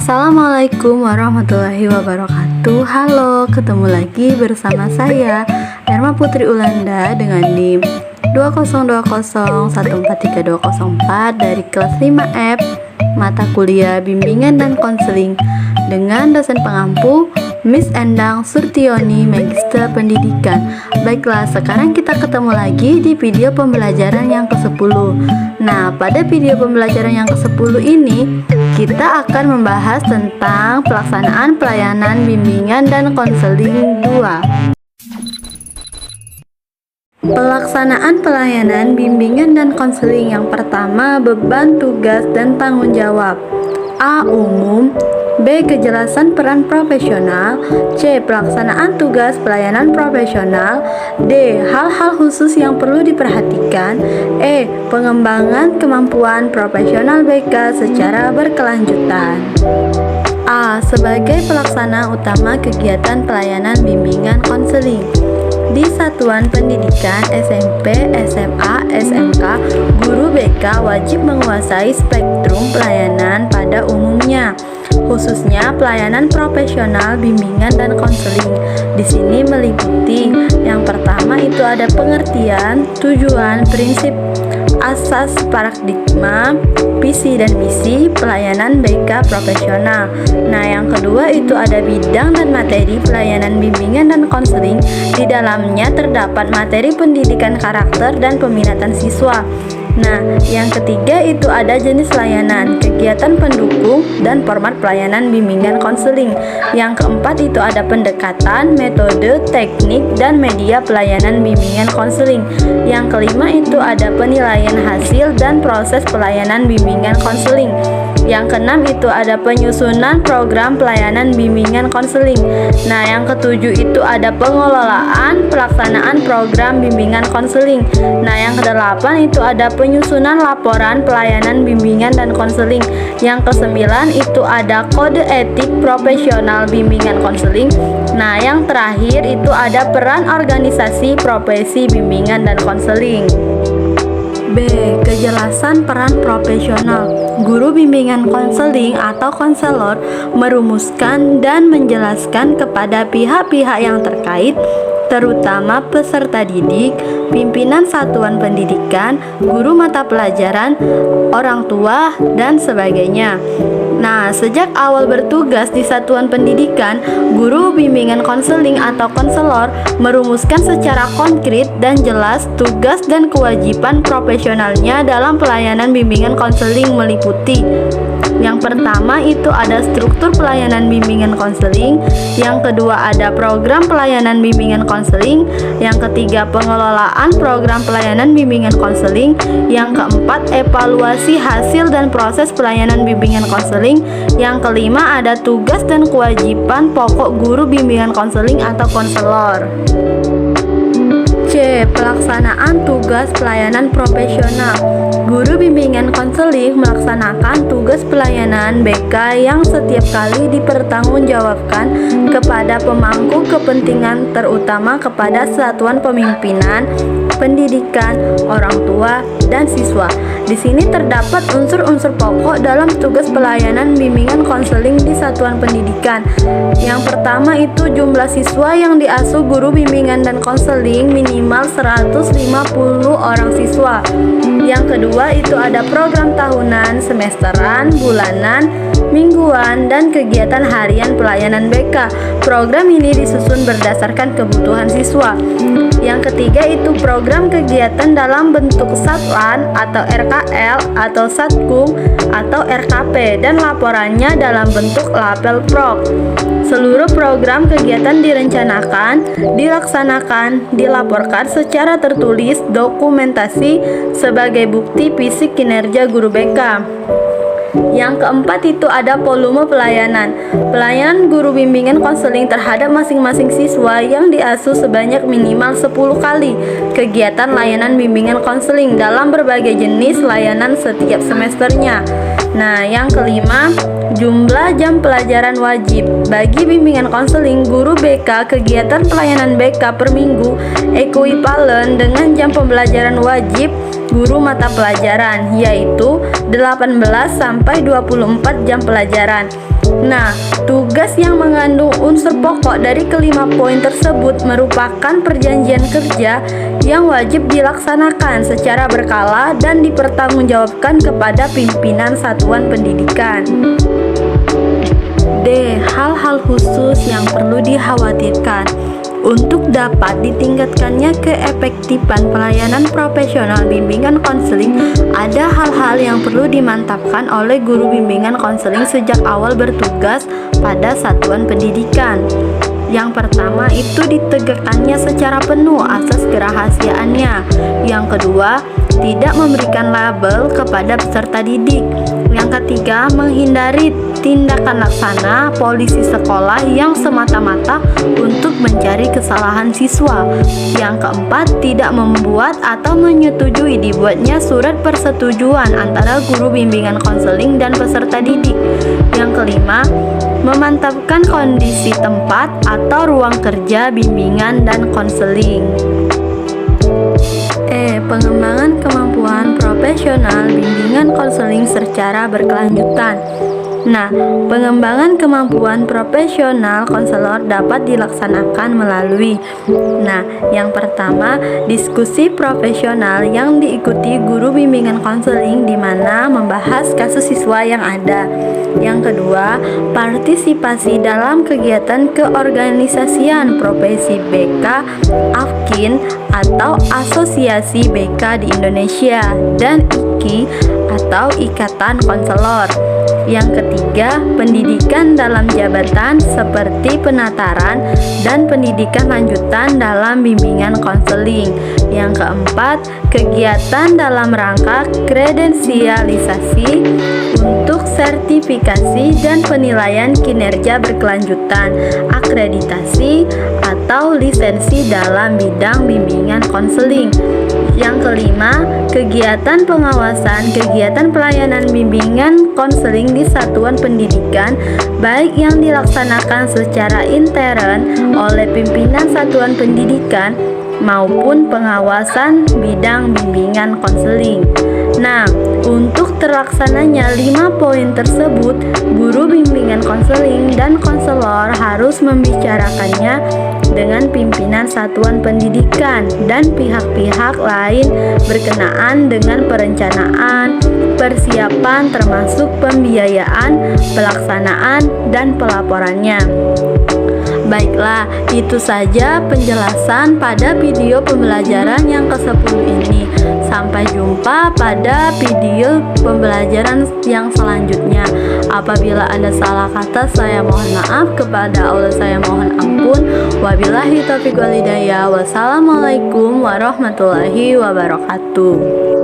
Assalamualaikum warahmatullahi wabarakatuh. Halo, ketemu lagi bersama saya Erma Putri Ulanda dengan NIM 202014324 dari kelas 5F mata kuliah bimbingan dan konseling dengan dosen pengampu Miss Endang Surtioni, Magister Pendidikan. Baiklah, sekarang kita ketemu lagi di video pembelajaran yang ke-10. Nah, pada video pembelajaran yang ke-10 ini kita akan membahas tentang pelaksanaan pelayanan bimbingan dan konseling 2. Pelaksanaan pelayanan bimbingan dan konseling yang pertama, beban, tugas, dan tanggung jawab. A. Umum. B. Kejelasan peran profesional. C. Pelaksanaan tugas pelayanan profesional. D. Hal-hal khusus yang perlu diperhatikan. E. Pengembangan kemampuan profesional BK secara berkelanjutan. A. Sebagai pelaksana utama kegiatan pelayanan bimbingan konseling di satuan pendidikan SMP, SMA, SMK, guru BK wajib menguasai spektrum pelayanan pada umumnya, khususnya pelayanan profesional bimbingan dan konseling. Di sini meliputi yang pertama itu ada pengertian, tujuan, prinsip, asas, paradigma, visi dan misi pelayanan BK profesional. Nah, yang kedua itu ada bidang dan materi pelayanan bimbingan dan konseling. Di dalamnya terdapat materi pendidikan karakter dan peminatan siswa. Nah, yang ketiga itu ada jenis layanan, kegiatan pendukung, dan format pelayanan bimbingan konseling. Yang keempat itu ada pendekatan, metode, teknik, dan media pelayanan bimbingan konseling. Yang kelima itu ada penilaian hasil dan proses pelayanan bimbingan konseling. Yang keenam itu ada penyusunan program pelayanan bimbingan konseling. Nah, yang ketujuh itu ada pengelolaan pelaksanaan program bimbingan konseling. Nah, yang kedelapan itu ada penyusunan laporan pelayanan bimbingan dan konseling. Yang kesembilan itu ada kode etik profesional bimbingan konseling. Nah, yang terakhir itu ada peran organisasi profesi bimbingan dan konseling. B. Kejelasan peran profesional. Guru bimbingan konseling atau konselor merumuskan dan menjelaskan kepada pihak-pihak yang terkait, terutama peserta didik, pimpinan satuan pendidikan, guru mata pelajaran, orang tua, dan sebagainya. Nah, sejak awal bertugas di satuan pendidikan, guru bimbingan konseling atau konselor merumuskan secara konkret dan jelas tugas dan kewajiban profesionalnya dalam pelayanan bimbingan konseling meliputi. Yang pertama itu ada struktur pelayanan bimbingan konseling, yang kedua ada program pelayanan bimbingan konseling, yang ketiga pengelolaan program pelayanan bimbingan konseling, yang keempat evaluasi hasil dan proses pelayanan bimbingan konseling, yang kelima ada tugas dan kewajiban pokok guru bimbingan konseling atau konselor. C. Pelaksanaan tugas pelayanan profesional. Guru bimbingan konseling melaksanakan tugas pelayanan BK yang setiap kali dipertanggungjawabkan kepada pemangku kepentingan, terutama kepada satuan pemimpinan, pendidikan, orang tua, dan siswa. Di sini terdapat unsur-unsur pokok dalam tugas pelayanan bimbingan konseling di satuan pendidikan. Yang pertama itu jumlah siswa yang diasuh guru bimbingan dan konseling minimal 150 orang siswa. Yang kedua itu ada program tahunan, semesteran, bulanan, mingguan, dan kegiatan harian pelayanan BK. Program ini disusun berdasarkan kebutuhan siswa. Yang ketiga itu program kegiatan dalam bentuk satlan atau RKL atau satkum atau RKP dan laporannya dalam bentuk lapel prok. Seluruh program kegiatan direncanakan, dilaksanakan, dilaporkan secara tertulis dokumentasi sebagai bukti fisik kinerja guru BK. Yang keempat itu ada volume pelayanan. Pelayanan guru bimbingan konseling terhadap masing-masing siswa yang diasuh sebanyak minimal 10 kali kegiatan layanan bimbingan konseling dalam berbagai jenis layanan setiap semesternya. Nah, yang kelima, jumlah jam pelajaran wajib. Bagi bimbingan konseling guru BK, kegiatan pelayanan BK per minggu ekuivalen dengan jam pembelajaran wajib guru mata pelajaran, yaitu 18 sampai 24 jam pelajaran. Nah, tugas yang mengandung unsur pokok dari kelima poin tersebut merupakan perjanjian kerja yang wajib dilaksanakan secara berkala dan dipertanggungjawabkan kepada pimpinan satuan pendidikan. D. Hal-hal khusus yang perlu dikhawatirkan. Untuk dapat ditingkatkannya keefektifan pelayanan profesional bimbingan konseling, ada hal-hal yang perlu dimantapkan oleh guru bimbingan konseling sejak awal bertugas pada satuan pendidikan. Yang pertama itu ditegakkannya secara penuh asas kerahasiaannya. Yang kedua, tidak memberikan label kepada peserta didik. Yang ketiga, menghindari tindakan laksana polisi sekolah yang semata-mata untuk mencari kesalahan siswa. Yang keempat, tidak membuat atau menyetujui dibuatnya surat persetujuan antara guru bimbingan konseling dan peserta didik. Yang kelima, memantapkan kondisi tempat atau ruang kerja bimbingan dan konseling. Pengembangan kemampuan profesional bimbingan konseling secara berkelanjutan. Nah, pengembangan kemampuan profesional konselor dapat dilaksanakan melalui yang pertama, diskusi profesional yang diikuti guru bimbingan konseling di mana membahas kasus siswa yang ada. Yang kedua, partisipasi dalam kegiatan keorganisasian profesi BK, AFKIN atau Asosiasi BK di Indonesia dan IKI atau Ikatan Konselor. Yang ketiga, pendidikan dalam jabatan seperti penataran dan pendidikan lanjutan dalam bimbingan konseling. Yang keempat, kegiatan dalam rangka kredensialisasi untuk sertifikasi dan penilaian kinerja berkelanjutan, akreditasi atau lisensi dalam bidang bimbingan konseling. Yang kelima, kegiatan pengawasan kegiatan pelayanan bimbingan konseling di satuan pendidikan, baik yang dilaksanakan secara intern oleh pimpinan satuan pendidikan maupun pengawasan bidang bimbingan konseling. Nah, untuk terlaksananya 5 poin tersebut, guru bimbingan konseling dan konselor harus membicarakannya dengan pimpinan satuan pendidikan dan pihak-pihak lain berkenaan dengan perencanaan, persiapan termasuk pembiayaan, pelaksanaan, dan pelaporannya. Baiklah, itu saja penjelasan pada video pembelajaran yang ke-10 ini. Sampai jumpa pada video pembelajaran yang selanjutnya. Apabila ada salah kata, saya mohon maaf. Kepada Allah saya mohon ampun. Wabillahi taufiq wal hidayah. Wassalamualaikum warahmatullahi wabarakatuh.